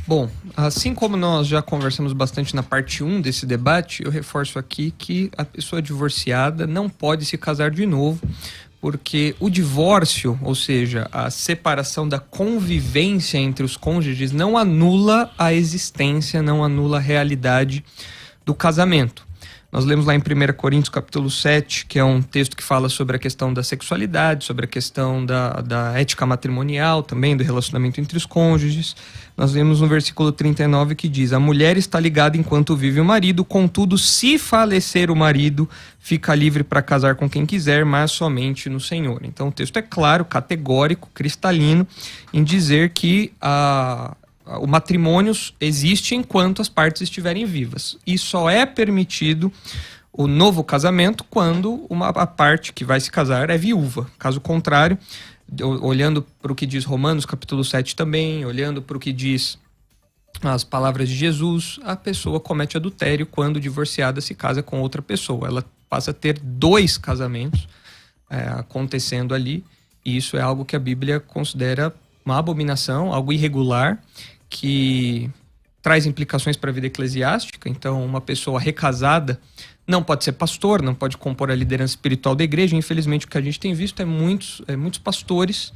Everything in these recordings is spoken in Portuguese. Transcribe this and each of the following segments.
Bom, assim como nós já conversamos bastante na parte 1 desse debate, eu reforço aqui que a pessoa divorciada não pode se casar de novo, porque o divórcio, ou seja, a separação da convivência entre os cônjuges, não anula a existência, não anula a realidade do casamento. Nós lemos lá em 1 Coríntios capítulo 7, que é um texto que fala sobre a questão da sexualidade, sobre a questão da ética matrimonial, também do relacionamento entre os cônjuges. Nós lemos no versículo 39 que diz: a mulher está ligada enquanto vive o marido, contudo, se falecer o marido, fica livre para casar com quem quiser, mas somente no Senhor. Então o texto é claro, categórico, cristalino, em dizer que o matrimônio existe enquanto as partes estiverem vivas. E só é permitido o novo casamento quando a parte que vai se casar é viúva. Caso contrário, olhando para o que diz Romanos capítulo 7 também, olhando para o que diz as palavras de Jesus, a pessoa comete adultério quando divorciada se casa com outra pessoa. Ela passa a ter 2 casamentos acontecendo ali, e isso é algo que a Bíblia considera uma abominação, algo irregular, que traz implicações para a vida eclesiástica. Então, uma pessoa recasada não pode ser pastor, não pode compor a liderança espiritual da igreja. Infelizmente, o que a gente tem visto é muitos pastores,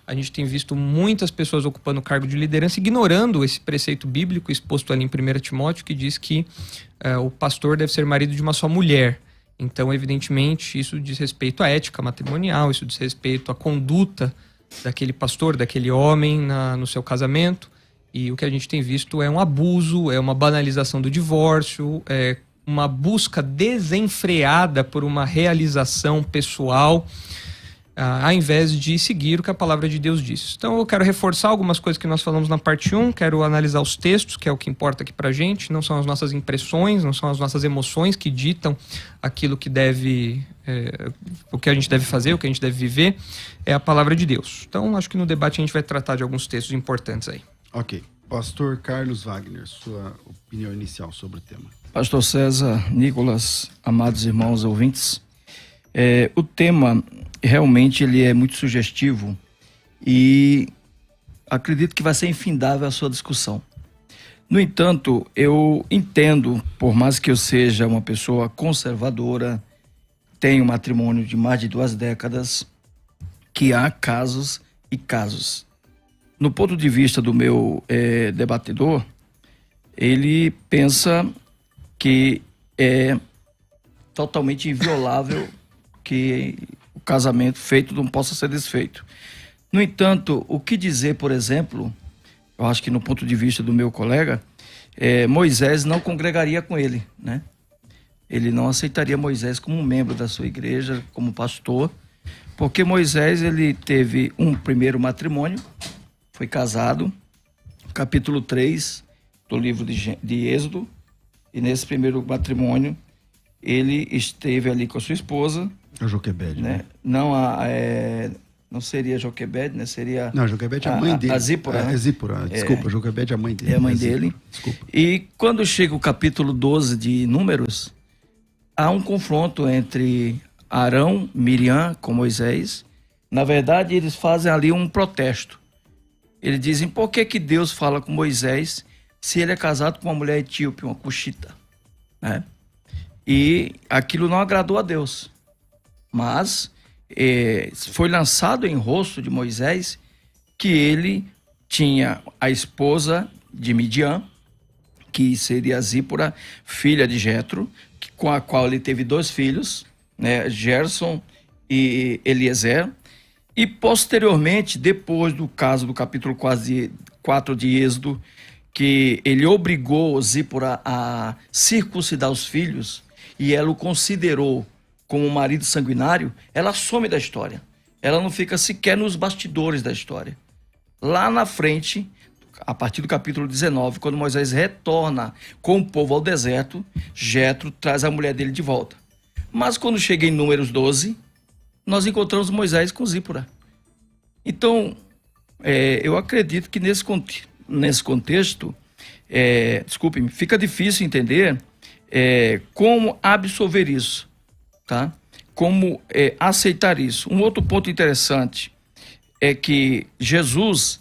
a gente tem visto muitas pessoas ocupando o cargo de liderança, ignorando esse preceito bíblico exposto ali em 1 Timóteo, que diz que o pastor deve ser marido de uma só mulher. Então, evidentemente, isso diz respeito à ética matrimonial, isso diz respeito à conduta daquele pastor, daquele homem no seu casamento. E o que a gente tem visto é um abuso, é uma banalização do divórcio, é uma busca desenfreada por uma realização pessoal, ao invés de seguir o que a palavra de Deus diz. Então eu quero reforçar algumas coisas que nós falamos na parte 1, quero analisar os textos, que é o que importa aqui pra gente, não são as nossas impressões, não são as nossas emoções que ditam aquilo que o que a gente deve fazer, o que a gente deve viver, é a palavra de Deus. Então acho que no debate a gente vai tratar de alguns textos importantes aí. Ok. Pastor Carlos Wagner, sua opinião inicial sobre o tema. Pastor César, Nicolas, amados irmãos ouvintes, o tema realmente ele é muito sugestivo e acredito que vai ser infindável a sua discussão. No entanto, eu entendo, por mais que eu seja uma pessoa conservadora, tenho um matrimônio de mais de 2 décadas, que há casos e casos. No ponto de vista do meu debatedor, ele pensa que é totalmente inviolável que o casamento feito não possa ser desfeito. No entanto, o que dizer, por exemplo, eu acho que no ponto de vista do meu colega, Moisés não congregaria com ele, né? Ele não aceitaria Moisés como um membro da sua igreja, como pastor, porque Moisés ele teve um primeiro matrimônio, foi casado, capítulo 3 do livro de Êxodo, e nesse primeiro matrimônio ele esteve ali com a sua esposa. A Joquebede, né? Não seria Joquebede, né? Seria... Não, Joquebede é a mãe dele. A Zípora, né? Zípora, desculpa, Joquebede é a mãe dele. É a mãe dele. Desculpa. E quando chega o capítulo 12 de Números, há um confronto entre Arão, Miriam com Moisés. Na verdade, eles fazem ali um protesto. Eles dizem, por que Deus fala com Moisés se ele é casado com uma mulher etíope, uma cuxita, né? E aquilo não agradou a Deus. Mas foi lançado em rosto de Moisés que ele tinha a esposa de Midian, que seria Zípora, filha de Jetro, com a qual ele teve 2 filhos, né, Gerson e Eliezer. E posteriormente, depois do caso do capítulo 4 de Êxodo, que ele obrigou Zípora a circuncidar os filhos e ela o considerou como um marido sanguinário, ela some da história. Ela não fica sequer nos bastidores da história. Lá na frente, a partir do capítulo 19, quando Moisés retorna com o povo ao deserto, Jetro traz a mulher dele de volta. Mas quando chega em Números 12, nós encontramos Moisés com Zípora. Então, eu acredito que nesse contexto, desculpe-me, fica difícil entender como absolver isso, tá? Como aceitar isso. Um outro ponto interessante é que Jesus,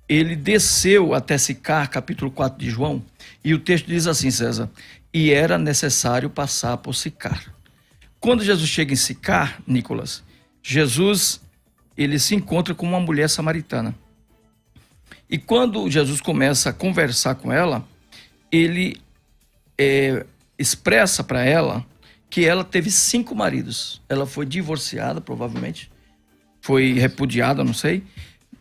ele desceu até Sicar, capítulo 4 de João, e o texto diz assim, César, e era necessário passar por Sicar. Quando Jesus chega em Sicar, Nicolas, Jesus, ele se encontra com uma mulher samaritana. E quando Jesus começa a conversar com ela, ele expressa para ela que ela teve 5 maridos. Ela foi divorciada, provavelmente, foi repudiada, não sei,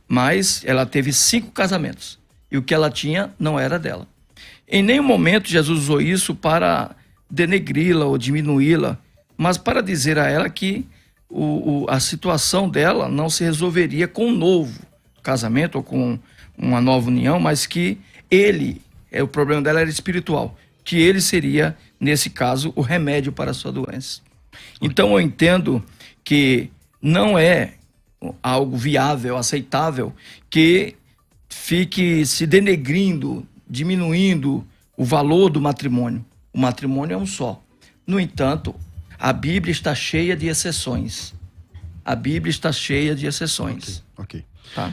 mas ela teve 5 casamentos. E o que ela tinha não era dela. Em nenhum momento Jesus usou isso para denegri-la ou diminuí-la, mas para dizer a ela que a situação dela não se resolveria com um novo casamento ou com uma nova união, mas que o problema dela era espiritual, que ele seria, nesse caso, o remédio para a sua doença. Então eu entendo que não é algo viável, aceitável, que fique se denegrindo, diminuindo o valor do matrimônio. O matrimônio é um só. No entanto, a Bíblia está cheia de exceções. A Bíblia está cheia de exceções. Ok. Tá?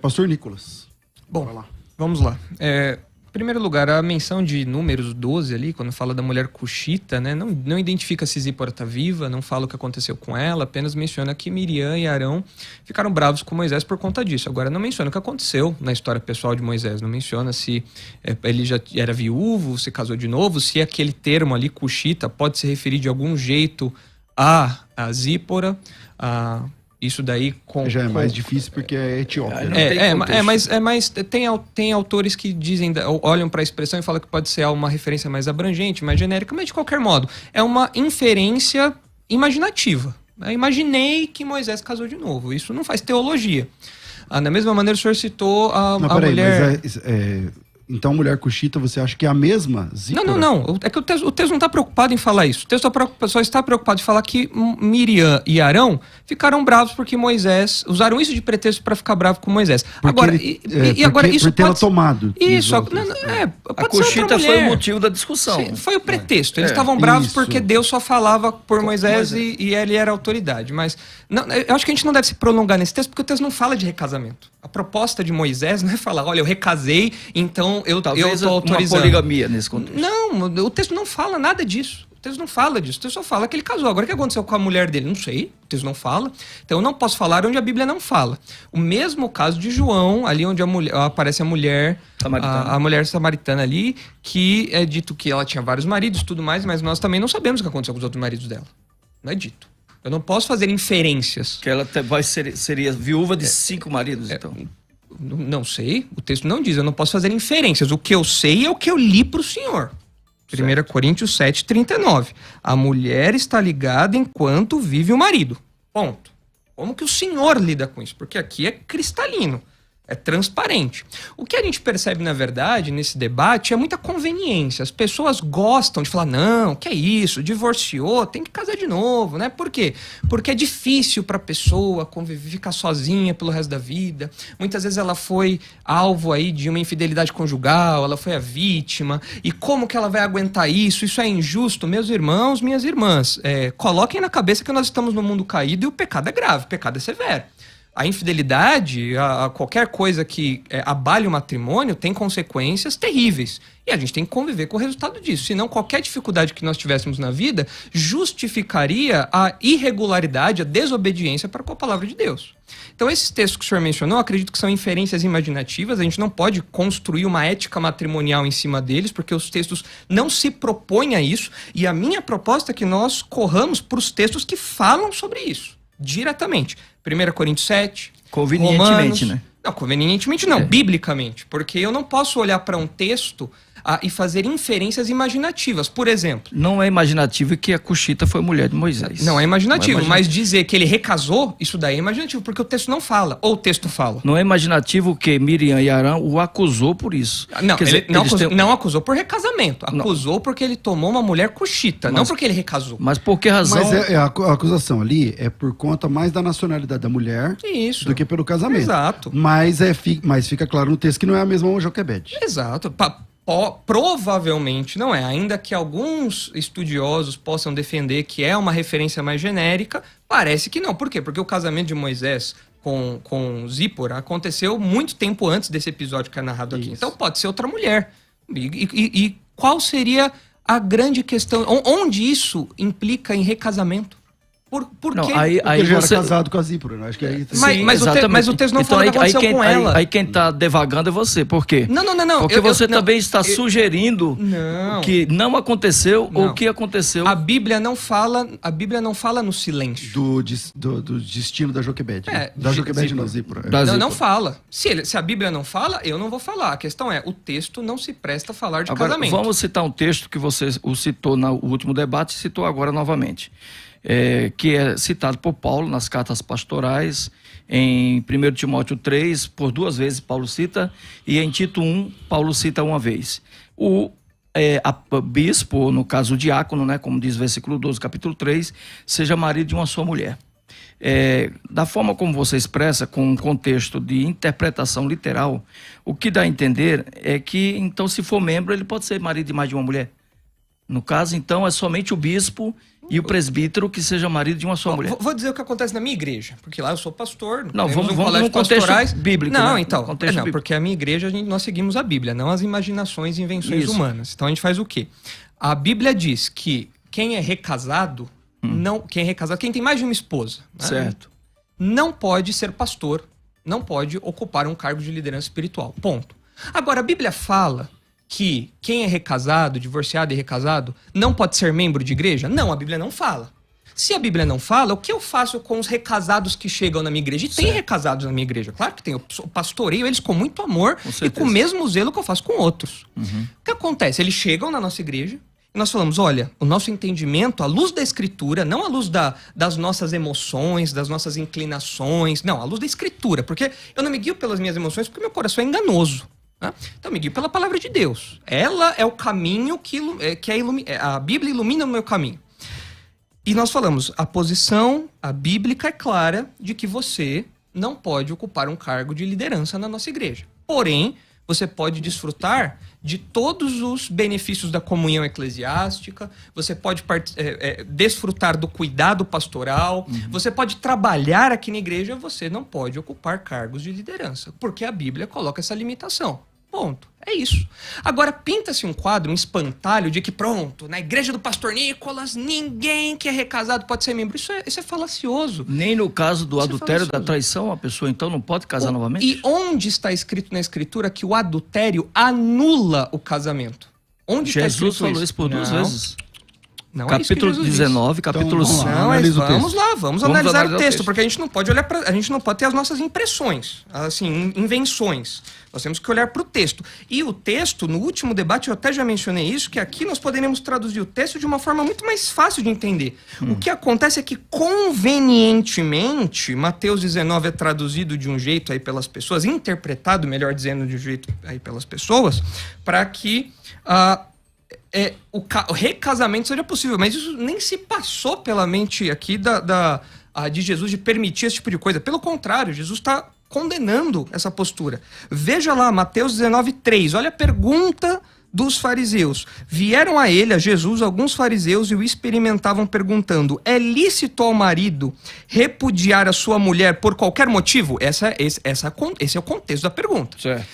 Pastor Nicolas. Bom, vamos lá. Em primeiro lugar, a menção de Números 12 ali, quando fala da mulher cuxita, né, não identifica se Zípora está viva, não fala o que aconteceu com ela, apenas menciona que Miriam e Arão ficaram bravos com Moisés por conta disso. Agora, não menciona o que aconteceu na história pessoal de Moisés, não menciona se ele já era viúvo, se casou de novo, se aquele termo ali, cuxita, pode se referir de algum jeito a Zípora, isso daí já é mais difícil porque é Etiópia. Mas tem autores que dizem, olham para a expressão e falam que pode ser uma referência mais abrangente, mais genérica, mas de qualquer modo, é uma inferência imaginativa. Eu imaginei que Moisés casou de novo. Isso não faz teologia. Da mesma maneira, o senhor citou a mulher... Então, mulher cuxita, você acha que é a mesma Zípora? Não. É que o texto não está preocupado em falar isso. O texto só está preocupado em falar que Miriam e Arão ficaram bravos porque Moisés... Usaram isso de pretexto para ficar bravo com Moisés. Por tê-la tomado. Isso. A cuxita foi o motivo da discussão. Sim, foi o pretexto. Eles estavam bravos porque Deus só falava por Moisés e ele era a autoridade. Mas eu acho que a gente não deve se prolongar nesse texto porque o texto não fala de recasamento. A proposta de Moisés não é falar, olha, eu recasei, então eu estou autorizando. Uma poligamia nesse contexto. Não, o texto não fala nada disso. O texto não fala disso. O texto só fala que ele casou. Agora, o que aconteceu com a mulher dele? Não sei. O texto não fala. Então, eu não posso falar onde a Bíblia não fala. O mesmo caso de João, ali onde aparece a mulher samaritana ali, que é dito que ela tinha vários maridos e tudo mais, mas nós também não sabemos o que aconteceu com os outros maridos dela. Não é dito. Eu não posso fazer inferências. Que ela seria viúva de 5 maridos, então. Não sei. O texto não diz. Eu não posso fazer inferências. O que eu sei é o que eu li para o senhor. 1 Coríntios 7, 39. A mulher está ligada enquanto vive o marido. Ponto. Como que o senhor lida com isso? Porque aqui é cristalino. É transparente. O que a gente percebe, na verdade, nesse debate é muita conveniência. As pessoas gostam de falar, não, que é isso, divorciou, tem que casar de novo, né? Por quê? Porque é difícil para a pessoa conviver, ficar sozinha pelo resto da vida. Muitas vezes ela foi alvo aí de uma infidelidade conjugal, ela foi a vítima. E como que ela vai aguentar isso? Isso é injusto? Meus irmãos, minhas irmãs, coloquem na cabeça que nós estamos num mundo caído e o pecado é grave, o pecado é severo. A infidelidade, qualquer coisa que abale o matrimônio tem consequências terríveis. E a gente tem que conviver com o resultado disso. Senão, qualquer dificuldade que nós tivéssemos na vida justificaria a irregularidade, a desobediência para com a palavra de Deus. Então, esses textos que o senhor mencionou, acredito que são inferências imaginativas. A gente não pode construir uma ética matrimonial em cima deles, porque os textos não se propõem a isso. E a minha proposta é que nós corramos para os textos que falam sobre isso, diretamente. 1 Coríntios 7, convenientemente, Romanos, né? Não, convenientemente não, biblicamente. Porque eu não posso olhar para um texto e fazer inferências imaginativas. Por exemplo... Não é imaginativo que a cuxita foi mulher de Moisés. Não é imaginativo, mas dizer que ele recasou, isso daí é imaginativo, porque o texto não fala, ou o texto fala. Não é imaginativo que Miriam e Arão o acusou por isso. Não, não acusou por recasamento, acusou porque ele tomou uma mulher cuxita, não porque ele recasou. Mas por que razão? Mas a acusação ali é por conta mais da nacionalidade da mulher do que pelo casamento. Exato. Mas fica claro no texto que não é a mesma Joquebede. Exato. Provavelmente não é, ainda que alguns estudiosos possam defender que é uma referência mais genérica, parece que não. Por quê? Porque o casamento de Moisés com Zípora aconteceu muito tempo antes desse episódio que é narrado aqui. Então pode ser outra mulher. E qual seria a grande questão? Onde isso implica em recasamento? Por não, quê? Aí ele já era casado com a Zípora, né? Acho que aí... Mas o texto não fala o que aconteceu com ela. Aí quem tá devagando é você. Por quê? Não. Porque você também está sugerindo que não aconteceu ou que aconteceu. A Bíblia não fala no silêncio. Do destino da Joquebede. Da Joquebede não, Zípora. Não fala. Se a Bíblia não fala, eu não vou falar. A questão é, o texto não se presta a falar de casamento. Vamos citar um texto que você o citou no último debate e citou agora novamente. Que é citado por Paulo nas cartas pastorais, em 1 Timóteo 3, por 2 vezes Paulo cita, e em Tito 1, Paulo cita uma vez. O bispo, no caso o diácono, né, como diz o versículo 12, capítulo 3, seja marido de uma só mulher. Da forma como você expressa, com um contexto de interpretação literal, o que dá a entender é que, então, se for membro, ele pode ser marido de mais de uma mulher. No caso, então, é somente o bispo e o presbítero que seja marido de uma só mulher. Vou dizer o que acontece na minha igreja, porque lá eu sou pastor. Não, vamos no contexto bíblico. Não, né? então, porque a minha igreja nós seguimos a Bíblia, não as imaginações e invenções humanas. Então a gente faz o quê? A Bíblia diz que quem é recasado, quem tem mais de uma esposa, certo, não pode ser pastor, não pode ocupar um cargo de liderança espiritual. Ponto. Agora, a Bíblia fala que quem é recasado, divorciado e recasado, não pode ser membro de igreja? Não, a Bíblia não fala. Se a Bíblia não fala, o que eu faço com os recasados que chegam na minha igreja? E tem recasados na minha igreja, claro que tem. Eu pastoreio eles com muito amor e com o mesmo zelo que eu faço com outros. O que acontece? Eles chegam na nossa igreja e nós falamos, olha, o nosso entendimento, à luz da Escritura, não à luz das nossas emoções, das nossas inclinações, não, à luz da Escritura, porque eu não me guio pelas minhas emoções porque meu coração é enganoso. Então me guio pela palavra de Deus. Ela é o caminho que a Bíblia ilumina o meu caminho. E nós falamos, a posição, a bíblica é clara de que você não pode ocupar um cargo de liderança na nossa igreja. Porém, você pode desfrutar de todos os benefícios da comunhão eclesiástica, você pode desfrutar do cuidado pastoral, você pode trabalhar aqui na igreja, você não pode ocupar cargos de liderança, porque a Bíblia coloca essa limitação. Ponto. É isso. Agora, pinta-se um quadro, um espantalho de que, pronto, na igreja do pastor Nicolas, ninguém que é recasado pode ser membro. Isso é falacioso. Nem no caso do adultério, da traição, a pessoa então não pode casar novamente? E onde está escrito na Escritura que o adultério anula o casamento? Onde Jesus falou isso por 2 vezes. Não capítulo é 19, capítulo 5. Vamos analisar o texto, porque a gente não pode a gente não pode ter as nossas impressões, assim, invenções. Nós temos que olhar para o texto. E o texto, no último debate, eu até já mencionei isso, que aqui nós poderíamos traduzir o texto de uma forma muito mais fácil de entender. O que acontece é que, convenientemente, Mateus 19 é traduzido de um jeito aí pelas pessoas, interpretado, melhor dizendo, de um jeito aí pelas pessoas, para que o recasamento seja possível. Mas isso nem se passou pela mente aqui de Jesus de permitir esse tipo de coisa. Pelo contrário, Jesus está condenando essa postura. Veja lá, Mateus 19, 3. Olha a pergunta dos fariseus. Vieram a ele, a Jesus, alguns fariseus e o experimentavam perguntando: é lícito ao marido repudiar a sua mulher por qualquer motivo? Esse é o contexto da pergunta. Certo.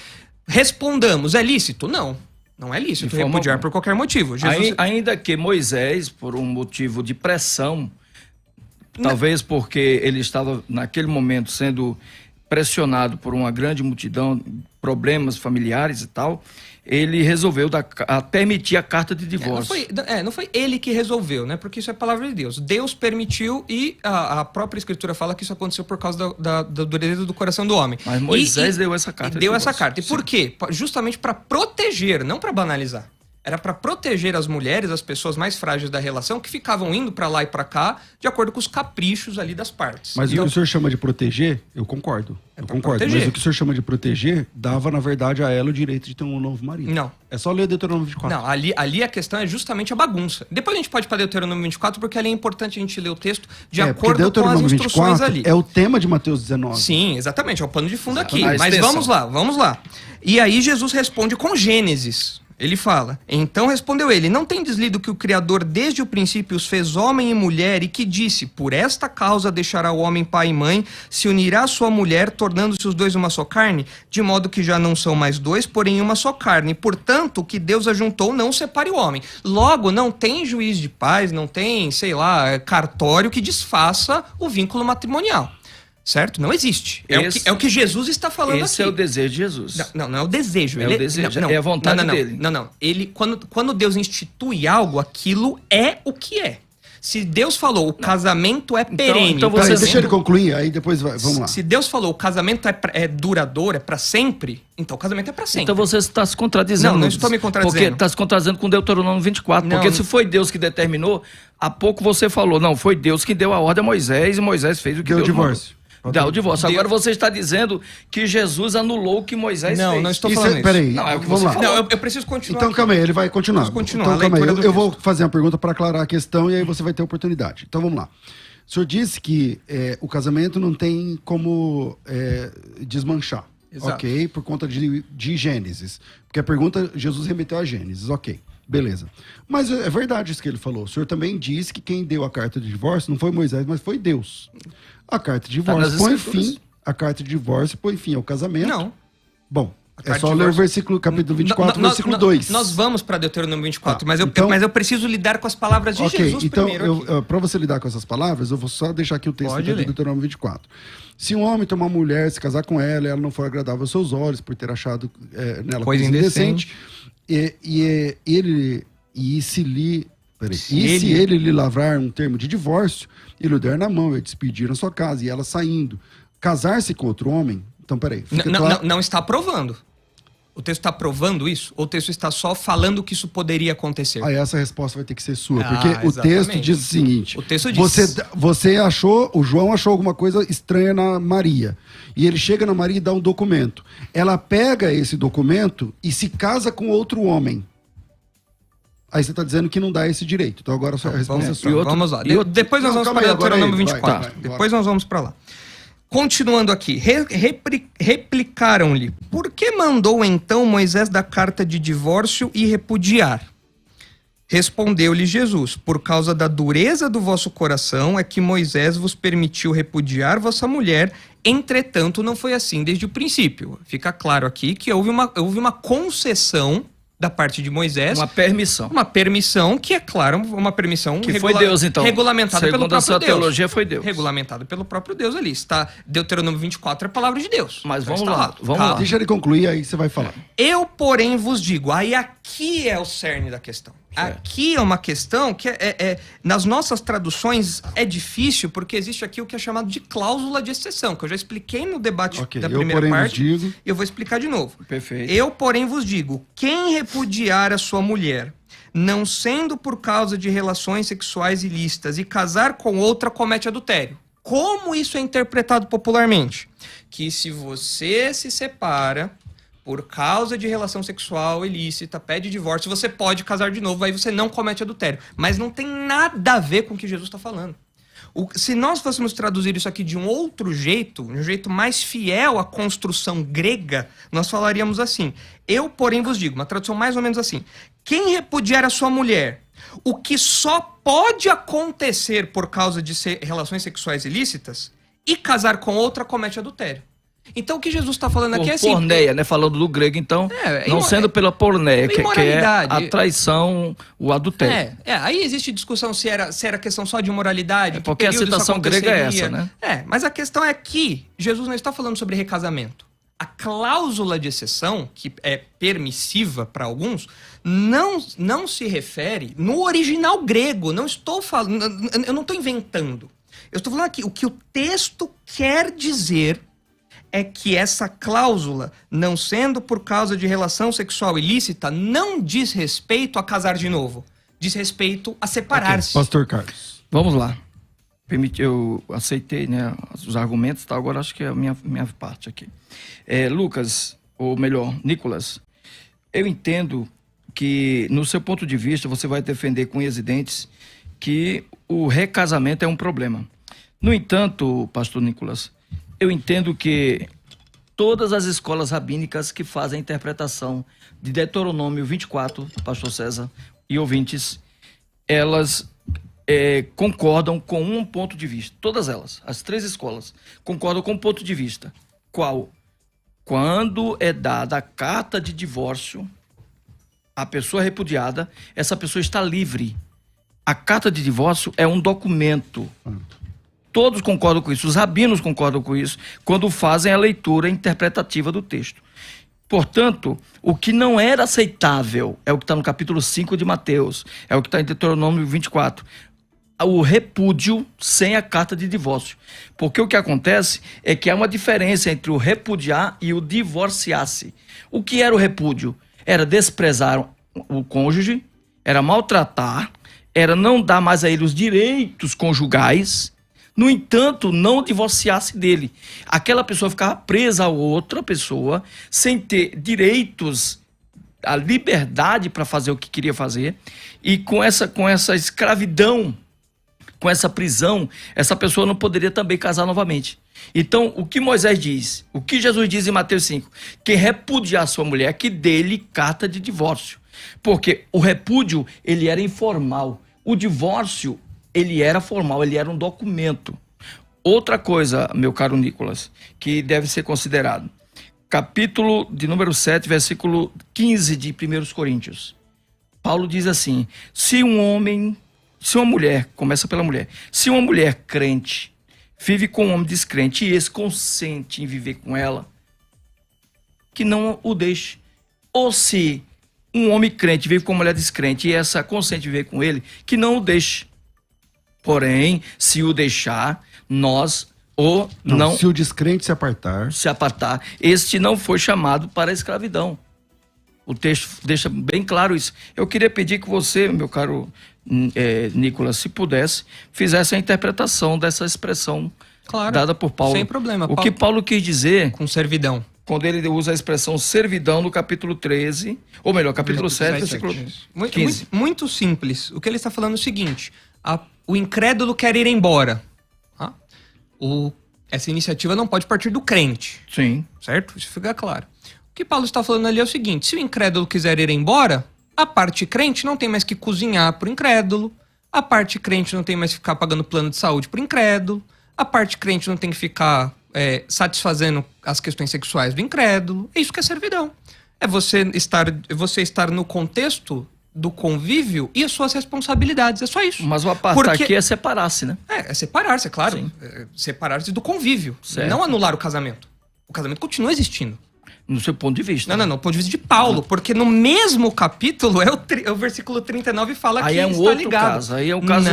Respondamos, é lícito? Não. Não é lícito repudiar por qualquer motivo. Jesus... Ainda que Moisés, por um motivo de pressão, talvez porque ele estava naquele momento sendo pressionado por uma grande multidão, problemas familiares e tal, ele resolveu permitir a carta de divórcio. Não foi ele que resolveu, né? Porque isso é a palavra de Deus. Deus permitiu e a própria Escritura fala que isso aconteceu por causa da dureza do coração do homem. Mas Moisés deu essa carta. Deu essa carta. E por quê? Justamente para proteger, não para banalizar. Era para proteger as mulheres, as pessoas mais frágeis da relação, que ficavam indo para lá e para cá, de acordo com os caprichos ali das partes. Mas o que o senhor chama de proteger, eu concordo. Proteger. Mas o que o senhor chama de proteger, dava, na verdade, a ela o direito de ter um novo marido. Não. É só ler Deuteronômio 24. Não, ali a questão é justamente a bagunça. Depois a gente pode ir para Deuteronômio 24, porque ali é importante a gente ler o texto de acordo com as instruções ali. É o tema de Mateus 19. Sim, exatamente, é o pano de fundo aqui. Mas vamos lá. E aí Jesus responde com Gênesis. Ele fala: então respondeu ele: não tendes lido que o Criador desde o princípio os fez homem e mulher, e que disse: por esta causa deixará o homem pai e mãe, se unirá à sua mulher, tornando-se os dois uma só carne, de modo que já não são mais dois, porém uma só carne. Portanto, o que Deus ajuntou não separe o homem. Logo, não tem juiz de paz, não tem, sei lá, cartório que desfaça o vínculo matrimonial. Certo? Não existe. É o que Jesus está falando aqui. Esse é o desejo de Jesus. Não é o desejo. É o desejo, é a vontade dele. Não. Ele, quando Deus institui algo, aquilo é o que é. Se Deus falou o casamento é perene... Então deixa ele concluir, aí depois vamos lá. Se Deus falou o casamento é duradouro, é para sempre, então o casamento é para sempre. Então você está se contradizendo. Não estou me contradizendo. Porque está se contradizendo com Deuteronômio 24. Não. Porque se foi Deus que determinou, há pouco você falou, não, foi Deus que deu a ordem a Moisés, e Moisés fez o que Deus divórcio. Dá o divórcio. Agora você está dizendo que Jesus anulou o que Moisés fez. Não estou falando isso. Peraí, não, é o que você falou. Não, eu preciso continuar. Então, calma aí, ele vai continuar. Então, calma aí, eu vou fazer uma pergunta para aclarar a questão e aí você vai ter oportunidade. Então, vamos lá. O senhor disse que o casamento não tem como desmanchar. Exato. Ok? Por conta de Gênesis. Porque a pergunta, Jesus remeteu a Gênesis. Ok, beleza. Mas é verdade isso que ele falou. O senhor também disse que quem deu a carta de divórcio não foi Moisés, mas foi Deus. A carta de divórcio põe fim ao casamento. Não. Bom, é só ler o versículo, capítulo 24, versículo 2. Nós vamos para Deuteronômio 24, mas eu preciso lidar com as palavras de Jesus primeiro. Então, para você lidar com essas palavras, eu vou só deixar aqui o texto de Deuteronômio 24. Se um homem tomar uma mulher, se casar com ela, ela não for agradável aos seus olhos, por ter achado nela coisa indecente, se ele lhe lavrar um termo de divórcio, ele o der na mão, ele despedir na sua casa, e ela saindo, casar-se com outro homem, então peraí. Não está provando. O texto está provando isso? Ou o texto está só falando que isso poderia acontecer? Aí essa resposta vai ter que ser sua, porque o texto diz o seguinte: o texto diz, você achou, o João achou alguma coisa estranha na Maria, e ele chega na Maria e dá um documento. Ela pega esse documento e se casa com outro homem. Aí você está dizendo que não dá esse direito. Então agora a sua resposta é sua. Vamos lá. Depois nós vamos para Deuteronômio 24. Depois nós vamos para lá. Continuando aqui. Replicaram-lhe: por que mandou então Moisés dar carta de divórcio e repudiar? Respondeu-lhe Jesus: por causa da dureza do vosso coração é que Moisés vos permitiu repudiar vossa mulher, entretanto não foi assim desde o princípio. Fica claro aqui que houve uma concessão da parte de Moisés. Uma permissão. Uma permissão que, é claro, uma permissão que foi Deus, então. Regulamentada pelo próprio Deus. Segundo a sua teologia, foi Deus. Regulamentada pelo próprio Deus ali. Está Deuteronômio 24 é a palavra de Deus. Mas vamos lá. Deixa ele concluir, aí você vai falar. Eu, porém, vos digo, aí aqui é o cerne da questão. Aqui é uma questão que nas nossas traduções é difícil, porque existe aqui o que é chamado de cláusula de exceção, que eu já expliquei no debate da primeira parte, e eu vou explicar de novo. Perfeito. Eu, porém, vos digo, quem repudiar a sua mulher, não sendo por causa de relações sexuais ilícitas, e casar com outra, comete adultério. Como isso é interpretado popularmente? Que se você se separa por causa de relação sexual ilícita, pede divórcio, você pode casar de novo, aí você não comete adultério. Mas não tem nada a ver com o que Jesus está falando. Se nós fôssemos traduzir isso aqui de um outro jeito, um jeito mais fiel à construção grega, nós falaríamos assim: eu, porém, vos digo, uma tradução mais ou menos assim: quem repudiar a sua mulher, o que só pode acontecer por causa de relações sexuais ilícitas, e casar com outra, comete adultério. Então o que Jesus está falando aqui é assim... Porneia, né? Falando do grego, então, não sendo pela porneia, que é a traição, o adultério. Aí existe discussão se era questão só de moralidade. Porque a citação grega é essa, né? Mas a questão é que Jesus não está falando sobre recasamento. A cláusula de exceção, que é permissiva para alguns, não se refere no original grego. Não estou falando... Eu não estou inventando. Eu estou falando aqui, o que o texto quer dizer é que essa cláusula, não sendo por causa de relação sexual ilícita, não diz respeito a casar de novo. Diz respeito a separar-se. Okay. Pastor Carlos. Vamos lá. Eu aceitei, né, os argumentos, tá? Agora acho que é a minha parte aqui. Lucas, ou melhor, Nicolas, eu entendo que, no seu ponto de vista, você vai defender com unhas e dentes que o recasamento é um problema. No entanto, pastor Nicolas, eu entendo que todas as escolas rabínicas que fazem a interpretação de Deuteronômio 24, pastor César e ouvintes, elas concordam com um ponto de vista. Todas elas, as 3 escolas, concordam com um ponto de vista. Qual? Quando é dada a carta de divórcio, a pessoa repudiada, essa pessoa está livre. A carta de divórcio é um documento. Todos concordam com isso, os rabinos concordam com isso, quando fazem a leitura interpretativa do texto. Portanto, o que não era aceitável é o que está no capítulo 5 de Mateus, é o que está em Deuteronômio 24. O repúdio sem a carta de divórcio. Porque o que acontece é que há uma diferença entre o repudiar e o divorciar-se. O que era o repúdio? Era desprezar o cônjuge, era maltratar, era não dar mais a ele os direitos conjugais, no entanto, não divorciar-se dele. Aquela pessoa ficava presa a outra pessoa, sem ter direitos, a liberdade para fazer o que queria fazer, e com essa escravidão, com essa prisão, essa pessoa não poderia também casar novamente. Então, o que Moisés diz, o que Jesus diz em Mateus 5, quem repudiar sua mulher, que dê-lhe carta de divórcio. Porque o repúdio, ele era informal. O divórcio, ele era formal, ele era um documento. Outra coisa, meu caro Nicolas, que deve ser considerado. Capítulo de número 7, versículo 15 de 1 Coríntios. Paulo diz assim, se uma mulher, começa pela mulher, se uma mulher crente vive com um homem descrente e esse consente em viver com ela, que não o deixe. Ou se um homem crente vive com uma mulher descrente e essa consente em viver com ele, que não o deixe. Porém, se o deixar, se o descrente se apartar, este não foi chamado para a escravidão. O texto deixa bem claro isso. Eu queria pedir que você, meu caro Nicolas, se pudesse, fizesse a interpretação dessa expressão dada por Paulo. Sem problema. O que Paulo quis dizer... Com servidão. Quando ele usa a expressão servidão no capítulo 13, ou melhor, capítulo 7, versículo 15. Muito simples. O que ele está falando é o seguinte, o incrédulo quer ir embora. Essa iniciativa não pode partir do crente. Sim. Certo? Isso fica claro. O que Paulo está falando ali é o seguinte, se o incrédulo quiser ir embora, a parte crente não tem mais que cozinhar pro incrédulo, a parte crente não tem mais que ficar pagando plano de saúde pro incrédulo, a parte crente não tem que ficar satisfazendo as questões sexuais do incrédulo. É isso que é servidão. É você estar no contexto do convívio e as suas responsabilidades. É só isso. Mas o apartar aqui é separar-se, né? É separar-se, é claro. Separar-se do convívio. Certo. Não anular o casamento. O casamento continua existindo. No seu ponto de vista. Não, do ponto de vista de Paulo, porque no mesmo capítulo, o versículo 39 fala aí que está ligado. Caso. Aí é o caso,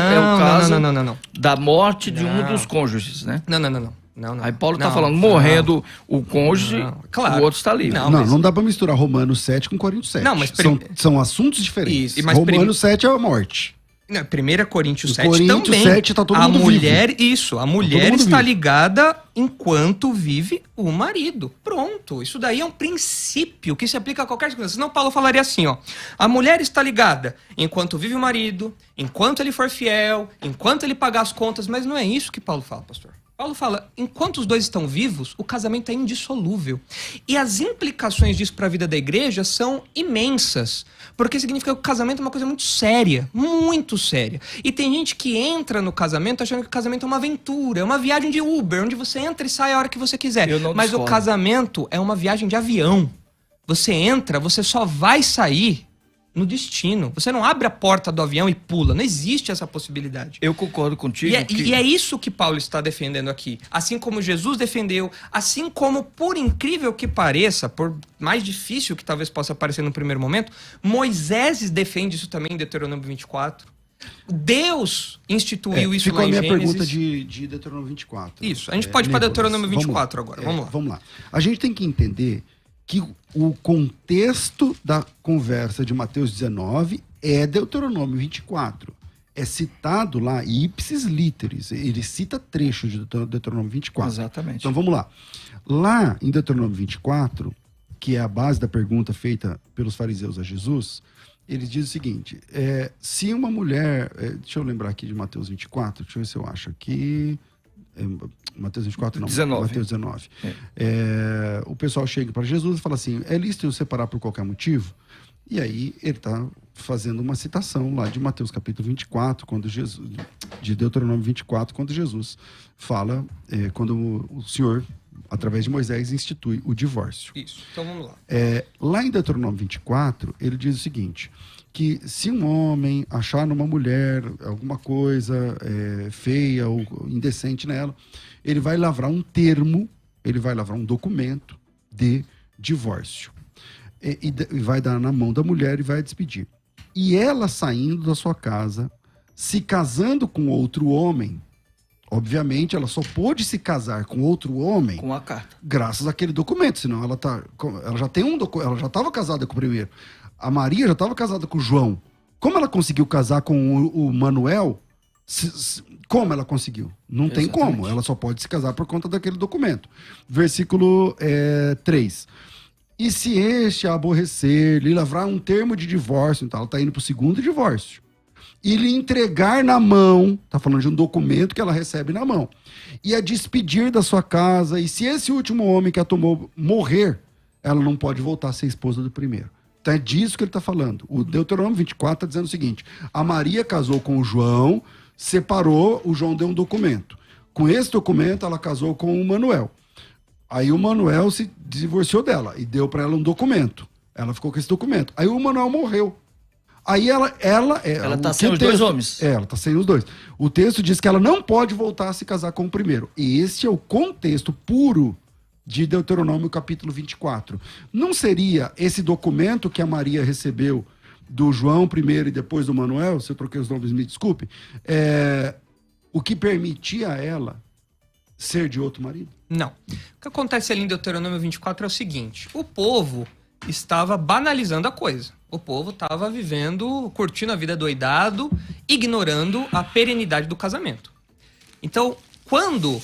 não. Da morte de um dos cônjuges, né? Não. Aí Paulo está falando, morrendo o cônjuge, claro. O outro está livre. Não dá para misturar Romanos 7 com Coríntios 7. Não, mas são assuntos diferentes. Isso, mas Romanos 7 é a morte. Não, 1 Coríntios 7 Coríntios também. 7 tá todo mundo vivo. A mulher está ligada enquanto vive o marido. Pronto. Isso daí é um princípio que se aplica a qualquer coisa. Senão Paulo falaria assim, ó. A mulher está ligada enquanto vive o marido, enquanto ele for fiel, enquanto ele pagar as contas. Mas não é isso que Paulo fala, pastor. Paulo fala, enquanto os dois estão vivos, o casamento é indissolúvel. E as implicações disso para a vida da igreja são imensas. Porque significa que o casamento é uma coisa muito séria. Muito séria. E tem gente que entra no casamento achando que o casamento é uma aventura, é uma viagem de Uber, onde você entra e sai a hora que você quiser. Mas o casamento é uma viagem de avião. Você entra, você só vai sair no destino. Você não abre a porta do avião e pula. Não existe essa possibilidade. Eu concordo contigo. E é isso que Paulo está defendendo aqui. Assim como Jesus defendeu, assim como, por incrível que pareça, por mais difícil que talvez possa parecer no primeiro momento, Moisés defende isso também em Deuteronômio 24. Deus instituiu isso lá em Gênesis. Ficou a minha pergunta de Deuteronômio 24. Isso. A gente pode ir para Deuteronômio 24 agora. Vamos lá. A gente tem que entender que o contexto da conversa de Mateus 19 é Deuteronômio 24. É citado lá, ipsis literis. Ele cita trechos de Deuteronômio 24. Exatamente. Então vamos lá. Lá em Deuteronômio 24, que é a base da pergunta feita pelos fariseus a Jesus, ele diz o seguinte, se uma mulher... deixa eu lembrar aqui de Mateus 24, deixa eu ver se eu acho aqui... Mateus 24, não. 19. Mateus 19. O pessoal chega para Jesus e fala assim, é lícito eu separar por qualquer motivo? E aí ele está fazendo uma citação lá de Mateus capítulo 24, de Deuteronômio 24, quando Jesus fala, quando o Senhor, através de Moisés, institui o divórcio. Isso, então vamos lá. Lá em Deuteronômio 24, ele diz o seguinte, que se um homem achar numa mulher alguma coisa feia ou indecente nela, ele vai lavrar um termo, ele vai lavrar um documento de divórcio. E vai dar na mão da mulher e vai despedir. E ela saindo da sua casa, se casando com outro homem, obviamente ela só pôde se casar com outro homem com a carta, graças àquele documento, senão ela já tem ela já estava casada com o primeiro. A Maria já estava casada com o João. Como ela conseguiu casar com o Manuel? Como ela conseguiu? Não tem como. Ela só pode se casar por conta daquele documento. Versículo 3. E se este a aborrecer, lhe lavrar um termo de divórcio, então ela está indo para o segundo divórcio, e lhe entregar na mão, está falando de um documento que ela recebe na mão, e a despedir da sua casa, e se esse último homem que a tomou morrer, ela não pode voltar a ser esposa do primeiro. Então é disso que ele está falando. O Deuteronômio 24 está dizendo o seguinte, a Maria casou com o João, separou, o João deu um documento. Com esse documento ela casou com o Manuel. Aí o Manuel se divorciou dela e deu para ela um documento. Ela ficou com esse documento. Aí o Manuel morreu. Aí ela está sem os dois homens. Ela está sem os dois. O texto diz que ela não pode voltar a se casar com o primeiro. E esse é o contexto puro de Deuteronômio capítulo 24. Não seria esse documento que a Maria recebeu do João primeiro e depois do Manuel, se eu troquei os nomes, me desculpe, o que permitia a ela ser de outro marido? Não. O que acontece ali em Deuteronômio 24 é o seguinte, o povo estava banalizando a coisa. O povo estava curtindo a vida doidado, ignorando a perenidade do casamento. Então, quando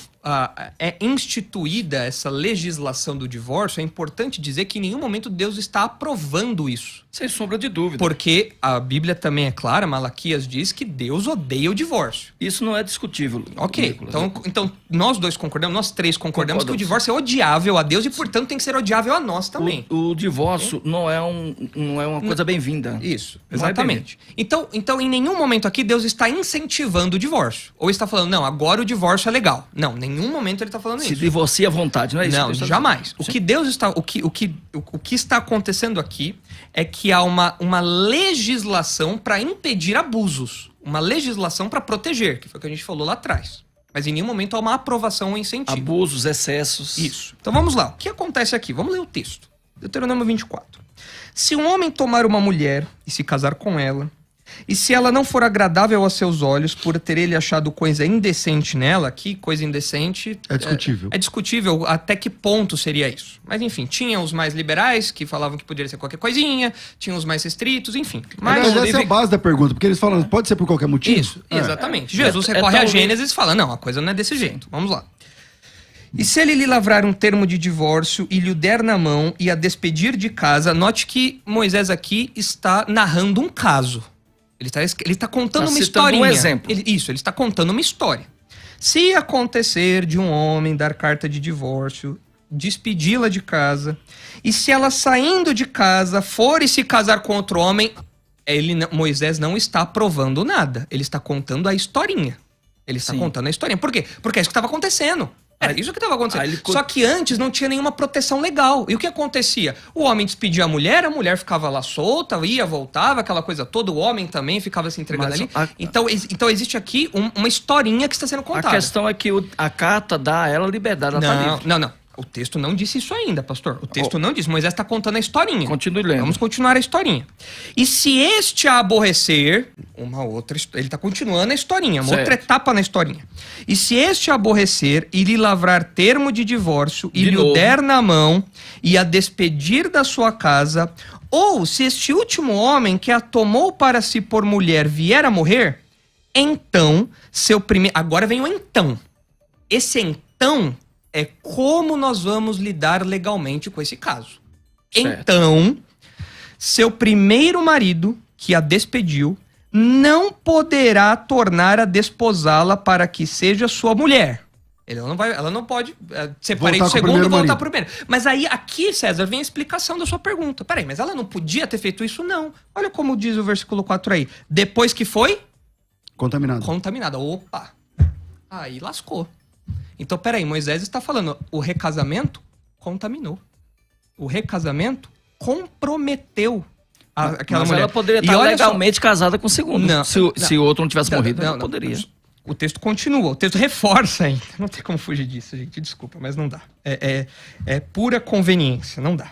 é instituída essa legislação do divórcio, é importante dizer que em nenhum momento Deus está aprovando isso. Sem sombra de dúvida. Porque a Bíblia também é clara, Malaquias diz que Deus odeia o divórcio. Isso não é discutível. Ok, então nós dois concordamos, nós três concordamos que o divórcio é odiável a Deus e, portanto, tem que ser odiável a nós também. O divórcio não é uma coisa bem-vinda. Isso, exatamente. Então, em nenhum momento aqui Deus está incentivando o divórcio. Ou está falando, não, agora o divórcio é legal. Não, em nenhum momento ele está falando isso. Se divorcia à vontade, não é isso? Não, jamais. O que está acontecendo aqui é que há uma legislação para impedir abusos. Uma legislação para proteger, que foi o que a gente falou lá atrás. Mas em nenhum momento há uma aprovação ou incentivo. Abusos, excessos. Isso. Então vamos lá. O que acontece aqui? Vamos ler o texto. Deuteronômio 24. Se um homem tomar uma mulher e se casar com ela, e se ela não for agradável aos seus olhos, por ter ele achado coisa indecente nela, que coisa indecente... É discutível. É discutível até que ponto seria isso. Mas enfim, tinha os mais liberais, que falavam que poderia ser qualquer coisinha, tinha os mais restritos, enfim. Mas essa é a base da pergunta, porque eles falam, pode ser por qualquer motivo? Isso, exatamente. Jesus recorre a Gênesis e fala, não, a coisa não é desse jeito. Vamos lá. E se ele lhe lavrar um termo de divórcio e lhe o der na mão e a despedir de casa, note que Moisés aqui está narrando um caso. Ele está contando uma historinha. Um exemplo. Ele está contando uma história. Se acontecer de um homem dar carta de divórcio, despedi-la de casa, e se ela saindo de casa for e se casar com outro homem, Moisés não está aprovando nada. Ele está contando a historinha. Ele está contando a historinha. Por quê? Porque é isso que estava acontecendo. Era isso que estava acontecendo. Só que antes não tinha nenhuma proteção legal. E o que acontecia? O homem despedia a mulher ficava lá solta, ia, voltava, aquela coisa toda. O homem também ficava se entregando ali. Então existe aqui uma historinha que está sendo contada. A questão é que a carta dá a ela liberdade. Ela tá livre. Não. O texto não disse isso ainda, pastor. O texto não disse. Moisés está contando a historinha. Continue lendo. Vamos continuar a historinha. E se este a aborrecer... Ele está continuando a historinha. Outra etapa na historinha. E se este a aborrecer e lhe lavrar termo de divórcio e lhe o der na mão e a despedir da sua casa, ou se este último homem que a tomou para si por mulher vier a morrer, então seu primeiro... Agora vem o então. Esse então... é como nós vamos lidar legalmente com esse caso. Certo. Então, seu primeiro marido, que a despediu, não poderá tornar a desposá-la para que seja sua mulher. Ela não pode separar o segundo e voltar pro primeiro. Mas aí, aqui, César, vem a explicação da sua pergunta. Peraí, mas ela não podia ter feito isso? Não. Olha como diz o versículo 4 aí. Depois que foi? Contaminada. Opa! Aí lascou. Então, peraí, Moisés está falando, o recasamento contaminou. O recasamento comprometeu aquela mulher. Ela poderia estar legalmente casada com o segundo. Não, se o outro não tivesse morrido, ela poderia. O texto continua, o texto reforça ainda. Não tem como fugir disso, gente. Desculpa, mas não dá. É pura conveniência, não dá.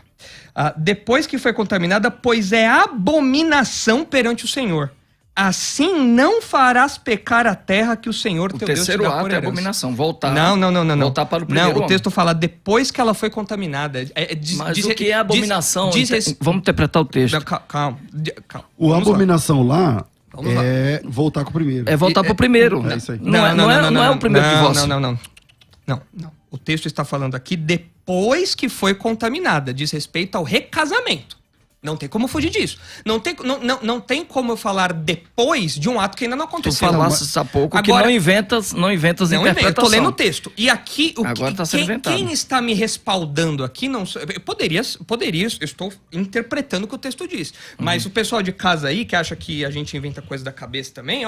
Depois que foi contaminada, pois é abominação perante o Senhor. Assim não farás pecar a terra que o Senhor teu Deus te dá por herança. O terceiro ato é abominação, voltar. Não. Voltar para o primeiro homem. O texto fala depois que ela foi contaminada. Mas o que é abominação? Vamos interpretar o texto. Calma. O abominação lá é voltar com o primeiro. É voltar para o primeiro. É isso aí. Não é o primeiro divórcio. Não. O texto está falando aqui depois que foi contaminada. Diz respeito ao recasamento. Não tem como fugir disso. Não tem como eu falar depois de um ato que ainda não aconteceu. Tu falaste há pouco que não inventas interpretação. Eu tô lendo o texto. E aqui, quem está me respaldando aqui, não eu poderia, eu estou interpretando o que o texto diz. Mas o pessoal de casa aí, que acha que a gente inventa coisa da cabeça também,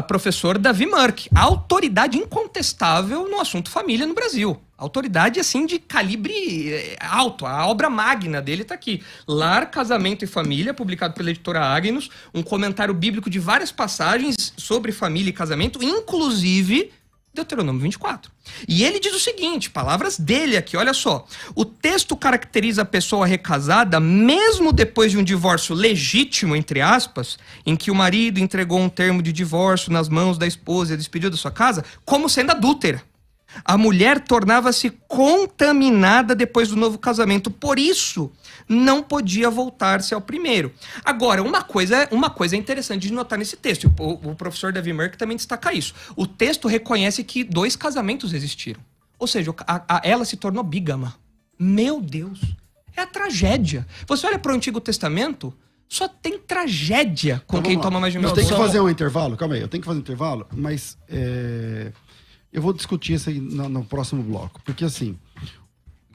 professor Davi Murk, a autoridade incontestável no assunto família no Brasil. Autoridade, assim, de calibre alto. A obra magna dele tá aqui. Lar, Casamento e Família, publicado pela editora Agnus. Um comentário bíblico de várias passagens sobre família e casamento, inclusive Deuteronômio 24. E ele diz o seguinte, palavras dele aqui, olha só. O texto caracteriza a pessoa recasada, mesmo depois de um divórcio legítimo, entre aspas, em que o marido entregou um termo de divórcio nas mãos da esposa e a despediu da sua casa, como sendo adúltera. A mulher tornava-se contaminada depois do novo casamento, por isso não podia voltar-se ao primeiro. Agora, uma coisa é interessante de notar nesse texto, o professor Davi Murk também destaca isso. O texto reconhece que 2 casamentos existiram. Ou seja, ela se tornou bígama. Meu Deus, é a tragédia. Você olha para o Antigo Testamento, só tem tragédia com quem toma mais de meia. Eu tenho que fazer um intervalo, calma aí, eu tenho que fazer um intervalo, mas... Eu vou discutir isso aí no próximo bloco. Porque, assim,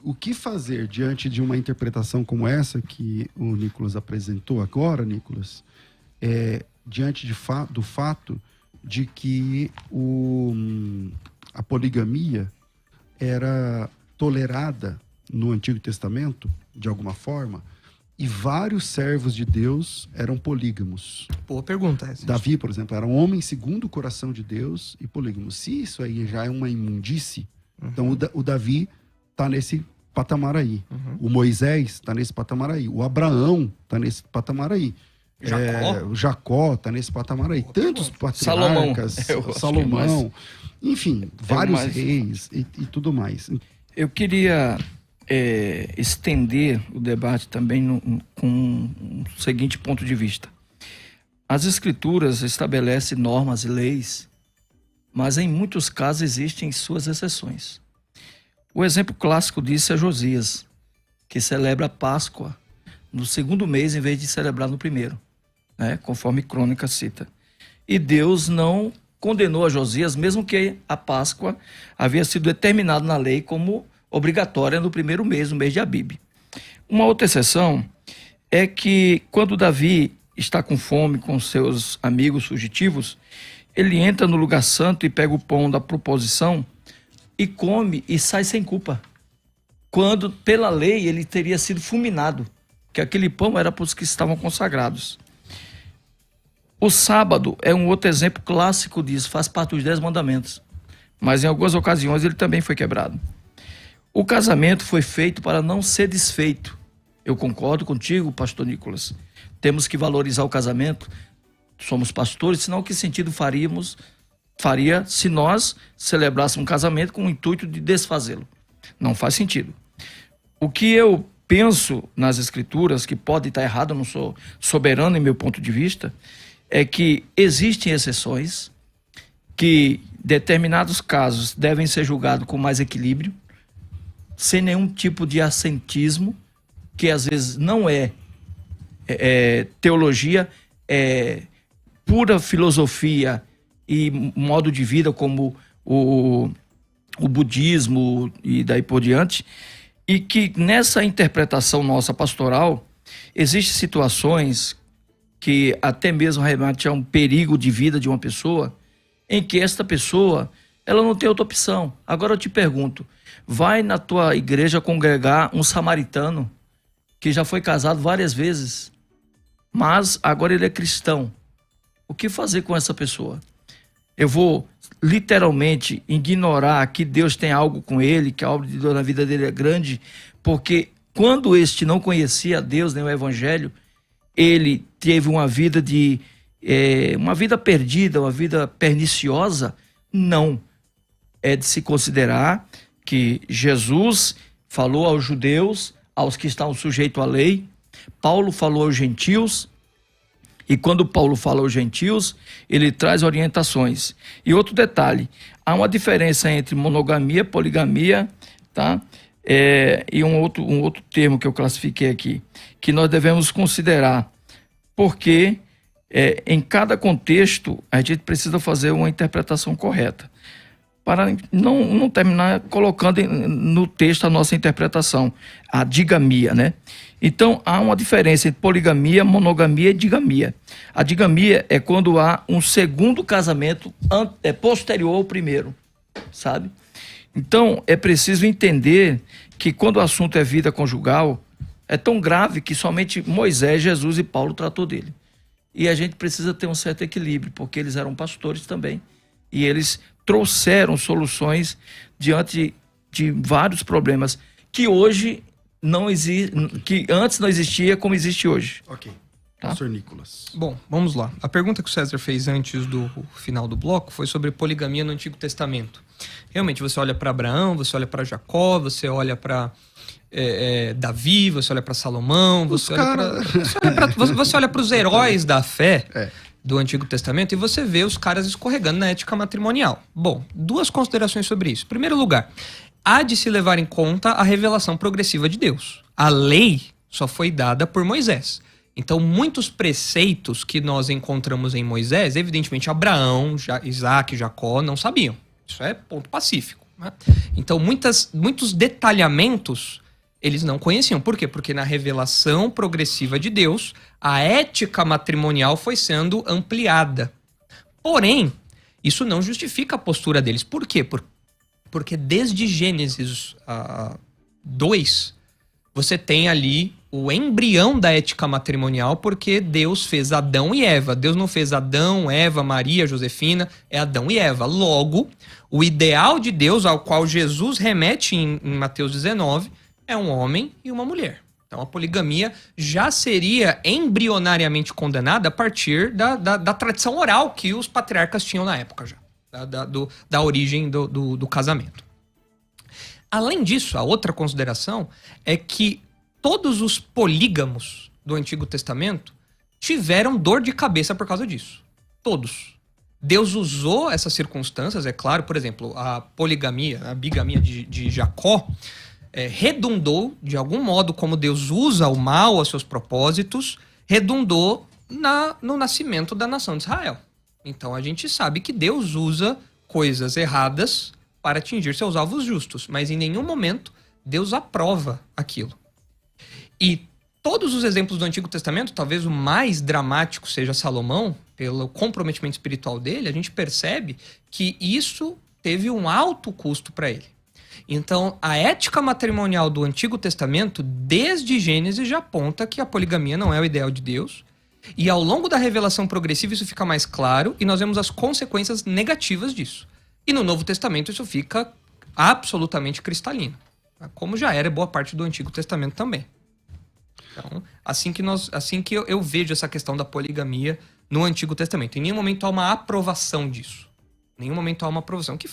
o que fazer diante de uma interpretação como essa que o Nicolas apresentou agora, Nicolas, diante do fato de que a poligamia era tolerada no Antigo Testamento, de alguma forma, e vários servos de Deus eram polígamos. Boa pergunta essa. Davi, por exemplo, era um homem segundo o coração de Deus e polígamo. Se isso aí já é uma imundície, então o Davi está nesse patamar aí. O Moisés está nesse patamar aí. O Abraão está nesse patamar aí. O Jacó está nesse patamar aí. Tantos patriarcas, Salomão, enfim, vários reis e tudo mais. Eu queria... estender o debate também com o seguinte ponto de vista. As escrituras estabelecem normas e leis, mas em muitos casos existem suas exceções. O exemplo clássico disso é Josias, que celebra a Páscoa no segundo mês em vez de celebrar no primeiro, né? Conforme Crônica cita. E Deus não condenou a Josias, mesmo que a Páscoa havia sido determinada na lei como obrigatória no primeiro mês, no mês de Abib. Uma outra exceção é que quando Davi está com fome com seus amigos fugitivos, ele entra no lugar santo e pega o pão da proposição e come e sai sem culpa. Quando, pela lei, ele teria sido fulminado, que aquele pão era para os que estavam consagrados. O sábado é um outro exemplo clássico disso, faz parte dos 10 mandamentos, mas em algumas ocasiões ele também foi quebrado. O casamento foi feito para não ser desfeito. Eu concordo contigo, pastor Nicolas. Temos que valorizar o casamento. Somos pastores, senão que sentido faria se nós celebrássemos um casamento com o intuito de desfazê-lo? Não faz sentido. O que eu penso nas escrituras, que pode estar errado, eu não sou soberano em meu ponto de vista, é que existem exceções, que determinados casos devem ser julgados com mais equilíbrio, sem nenhum tipo de assentismo, que às vezes não é teologia, é pura filosofia e modo de vida, como o o budismo e daí por diante, e que nessa interpretação nossa pastoral, existem situações que até mesmo remete a um perigo de vida de uma pessoa, em que esta pessoa, ela não tem outra opção. Agora eu te pergunto, vai na tua igreja congregar um samaritano que já foi casado várias vezes, mas agora ele é cristão. O que fazer com essa pessoa? Eu vou literalmente ignorar que Deus tem algo com ele, que a obra de Deus na vida dele é grande, porque quando este não conhecia a Deus nem o Evangelho, ele teve uma vida uma vida perdida, uma vida perniciosa? Não. É de se considerar que Jesus falou aos judeus, aos que estavam sujeitos à lei, Paulo falou aos gentios, e quando Paulo fala aos gentios, ele traz orientações. E outro detalhe, há uma diferença entre monogamia, poligamia, tá? E um outro termo que eu classifiquei aqui, que nós devemos considerar, porque em cada contexto a gente precisa fazer uma interpretação correta, para não terminar colocando no texto a nossa interpretação, a digamia, né? Então, há uma diferença entre poligamia, monogamia e digamia. A digamia é quando há um segundo casamento posterior ao primeiro, sabe? Então, é preciso entender que quando o assunto é vida conjugal, é tão grave que somente Moisés, Jesus e Paulo tratou dele. E a gente precisa ter um certo equilíbrio, porque eles eram pastores também. E eles trouxeram soluções diante de vários problemas que hoje que antes não existia como existe hoje. Ok. Tá? Pastor Nicolas. Bom, vamos lá. A pergunta que o César fez antes do final do bloco foi sobre poligamia no Antigo Testamento. Realmente, você olha para Abraão, você olha para Jacó, você olha para Davi, você olha para Salomão, você olha para os heróis da fé do Antigo Testamento e você vê os caras escorregando na ética matrimonial. Bom, duas considerações sobre isso. Em primeiro lugar, há de se levar em conta a revelação progressiva de Deus. A lei só foi dada por Moisés. Então, muitos preceitos que nós encontramos em Moisés, evidentemente Abraão, Isaac, Jacó não sabiam. Isso é ponto pacífico, né? Então, muitos detalhamentos eles não conheciam. Por quê? Porque na revelação progressiva de Deus, a ética matrimonial foi sendo ampliada. Porém, isso não justifica a postura deles. Por quê? Porque desde Gênesis 2, você tem ali o embrião da ética matrimonial, porque Deus fez Adão e Eva. Deus não fez Adão, Eva, Maria, Josefina, é Adão e Eva. Logo, o ideal de Deus, ao qual Jesus remete em Mateus 19, é um homem e uma mulher. Então a poligamia já seria embrionariamente condenada a partir da tradição oral que os patriarcas tinham na época já, da origem do casamento. Além disso, a outra consideração é que todos os polígamos do Antigo Testamento tiveram dor de cabeça por causa disso. Todos. Deus usou essas circunstâncias, é claro, por exemplo, a poligamia, a bigamia de Jacó, redundou, de algum modo, como Deus usa o mal aos seus propósitos, redundou no nascimento da nação de Israel. Então a gente sabe que Deus usa coisas erradas para atingir seus alvos justos, mas em nenhum momento Deus aprova aquilo. E todos os exemplos do Antigo Testamento, talvez o mais dramático seja Salomão, pelo comprometimento espiritual dele, a gente percebe que isso teve um alto custo para ele. Então, a ética matrimonial do Antigo Testamento, desde Gênesis, já aponta que a poligamia não é o ideal de Deus. E ao longo da revelação progressiva isso fica mais claro e nós vemos as consequências negativas disso. E no Novo Testamento isso fica absolutamente cristalino, como já era boa parte do Antigo Testamento também. Então, assim que eu vejo essa questão da poligamia no Antigo Testamento. Em nenhum momento há uma aprovação disso. Em nenhum momento há uma aprovação. O que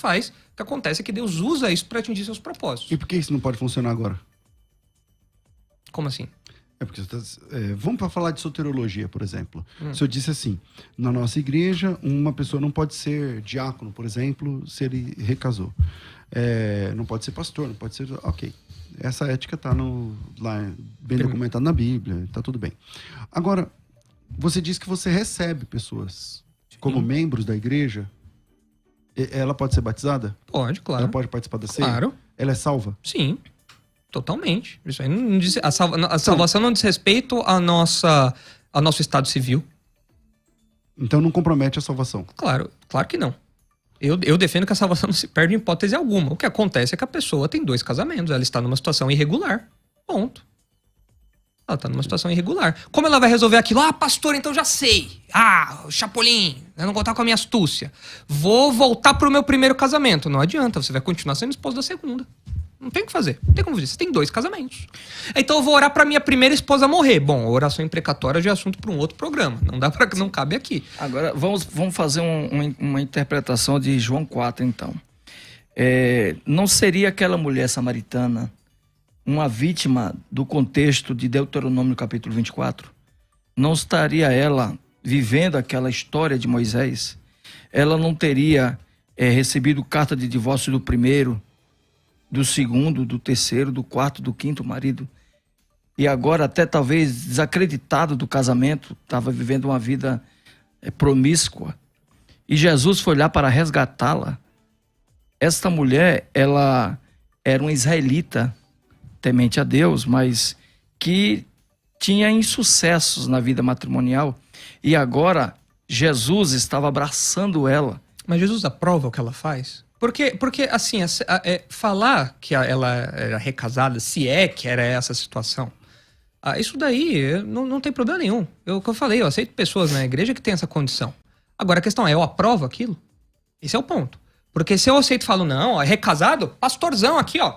acontece é que Deus usa isso para atingir seus propósitos. E por que isso não pode funcionar agora? Como assim? Porque vamos para falar de soteriologia, por exemplo. O senhor disse assim, na nossa igreja, uma pessoa não pode ser diácono, por exemplo, se ele recasou. Não pode ser pastor, não pode ser... Ok. Essa ética está lá bem documentada na Bíblia, está tudo bem. Agora, você disse que você recebe pessoas como membros da igreja Ela pode ser batizada? Pode, claro. Ela pode participar da ceia? Claro. Ela é salva? Sim, totalmente. Isso aí não diz, a salvação não diz respeito ao nosso estado civil. Então não compromete a salvação? Claro que não. Eu defendo que a salvação não se perde em hipótese alguma. O que acontece é que a pessoa tem 2 casamentos, ela está numa situação irregular. Ponto. Ela está numa situação irregular. Como ela vai resolver aquilo? Ah, pastor, então já sei. Ah, Chapolin, eu não vou contar com a minha astúcia. Vou voltar pro meu primeiro casamento. Não adianta, você vai continuar sendo esposa da segunda. Não tem o que fazer. Não tem como dizer. Você tem 2 casamentos. Então eu vou orar pra minha primeira esposa morrer. Bom, a oração imprecatória já é assunto para um outro programa. Não cabe aqui. Agora, vamos fazer uma interpretação de João 4, então. Não seria aquela mulher samaritana uma vítima do contexto de Deuteronômio capítulo 24? Não estaria ela vivendo aquela história de Moisés? Ela não teria recebido carta de divórcio do primeiro, do segundo, do terceiro, do quarto, do quinto marido? E agora até talvez desacreditado do casamento, estava vivendo uma vida promíscua. E Jesus foi lá para resgatá-la. Esta mulher, ela era uma israelita, temente a Deus, mas que tinha insucessos na vida matrimonial. E agora Jesus estava abraçando ela. Mas Jesus aprova o que ela faz? Porque assim, falar que ela era recasada, se é que era essa a situação, isso daí não tem problema nenhum. O que eu falei, eu aceito pessoas na igreja que tem essa condição. Agora a questão é, eu aprovo aquilo? Esse é o ponto. Porque se eu aceito e falo, não, é recasado, pastorzão aqui, ó.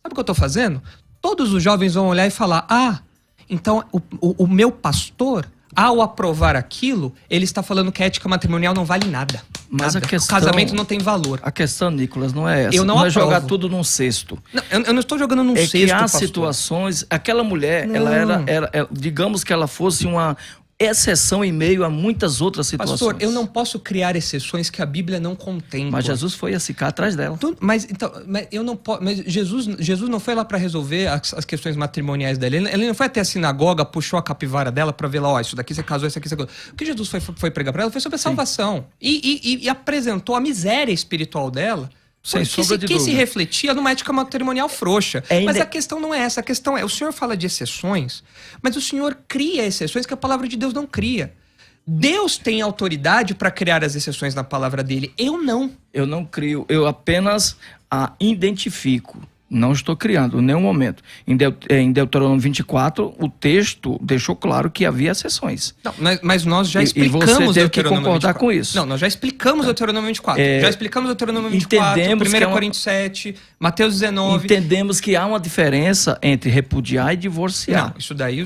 Sabe o que eu tô fazendo? Todos os jovens vão olhar e falar, então o meu pastor, ao aprovar aquilo, ele está falando que a ética matrimonial não vale nada. Mas nada. A questão, o casamento não tem valor. A questão, Nicolas, não é essa. Eu não é jogar tudo num cesto. Não, eu não estou jogando num cesto, que há pastor. situações... Aquela mulher, ela era, digamos que ela fosse uma exceção em meio a muitas outras situações. Pastor, eu não posso criar exceções que a Bíblia não contempla. Mas Jesus foi a ficar atrás dela. Mas eu não posso. Mas Jesus não foi lá para resolver as questões matrimoniais dela. Ele não foi até a sinagoga, puxou a capivara dela para ver lá, isso daqui você casou, isso aqui você casou. O que Jesus foi pregar para ela foi sobre a salvação. E apresentou a miséria espiritual dela. Sem sombra de dúvida. Que se refletia numa ética matrimonial frouxa. Mas a questão não é essa. A questão é, o Senhor fala de exceções, mas o Senhor cria exceções que a palavra de Deus não cria. Deus tem autoridade para criar as exceções na palavra dele. Eu não. Eu não crio. Eu apenas a identifico. Não estou criando em nenhum momento. Em Deuteronômio 24, o texto deixou claro que havia exceções. Não, mas nós já explicamos e você teve que Deuteronômio concordar 24. Com isso. Não, nós já explicamos Deuteronômio 24. Já explicamos Deuteronômio 24, 1 Coríntios 7, Mateus 19. Entendemos que há uma diferença entre repudiar e divorciar. Não,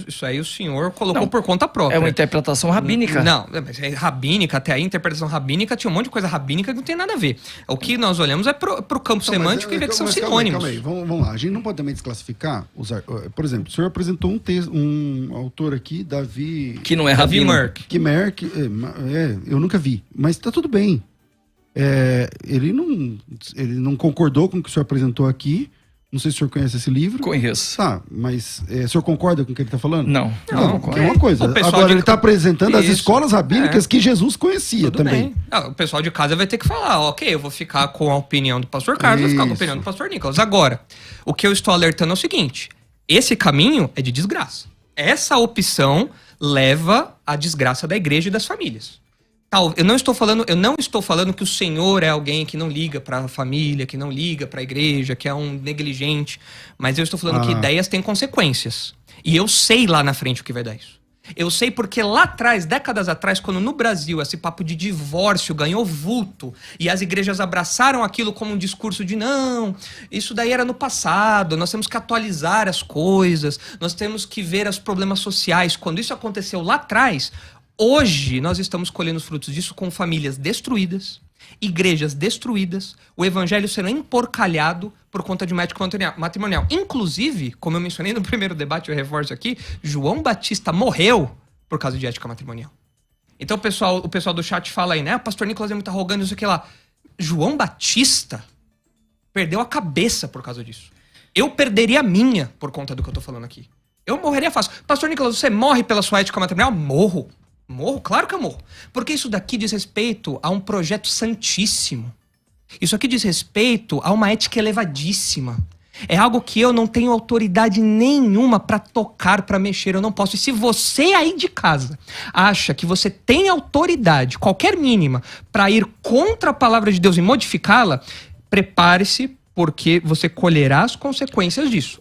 isso aí o senhor colocou por conta própria. É uma interpretação rabínica. Não, mas é rabínica, até aí a interpretação rabínica tinha um monte de coisa rabínica que não tem nada a ver. O que nós olhamos é pro campo semântico e vê que são sinônimos. Calma aí. Vamos lá, a gente não pode também desclassificar, por exemplo, o senhor apresentou um autor aqui, Davi... Que não é Davi Merck. Que Merck, eu nunca vi, mas tá tudo bem. Ele não concordou com o que o senhor apresentou aqui, não sei se o senhor conhece esse livro. Conheço. Tá, mas o senhor concorda com o que ele está falando? Não, que é uma coisa. Agora ele está apresentando as escolas rabínicas que Jesus conhecia. Tudo também. O pessoal de casa vai ter que falar, ok, eu vou ficar com a opinião do pastor Carlos, vou ficar com a opinião do pastor Nicolas. Agora, o que eu estou alertando é o seguinte, esse caminho é de desgraça. Essa opção leva à desgraça da igreja e das famílias. Eu não estou falando que o Senhor é alguém que não liga para a família, que não liga para a igreja, que é um negligente, mas eu estou falando que ideias têm consequências. E eu sei lá na frente o que vai dar isso. Eu sei porque lá atrás, décadas atrás, quando no Brasil esse papo de divórcio ganhou vulto e as igrejas abraçaram aquilo como um discurso de não, isso daí era no passado, nós temos que atualizar as coisas, nós temos que ver os problemas sociais. Quando isso aconteceu lá atrás, hoje nós estamos colhendo os frutos disso com famílias destruídas, igrejas destruídas, o evangelho sendo emporcalhado por conta de uma ética matrimonial. Inclusive, como eu mencionei no primeiro debate, eu reforço aqui, João Batista morreu por causa de ética matrimonial. Então o pessoal do chat fala aí, né? O pastor Nicolas é muito arrogante, não sei o que lá. João Batista perdeu a cabeça por causa disso. Eu perderia a minha por conta do que eu tô falando aqui. Eu morreria fácil. Pastor Nicolas, você morre pela sua ética matrimonial? Morro. Morro? Claro que eu morro. Porque isso daqui diz respeito a um projeto santíssimo. Isso aqui diz respeito a uma ética elevadíssima. É algo que eu não tenho autoridade nenhuma para tocar, para mexer, eu não posso. E se você aí de casa acha que você tem autoridade, qualquer mínima, para ir contra a palavra de Deus e modificá-la, prepare-se, porque você colherá as consequências disso.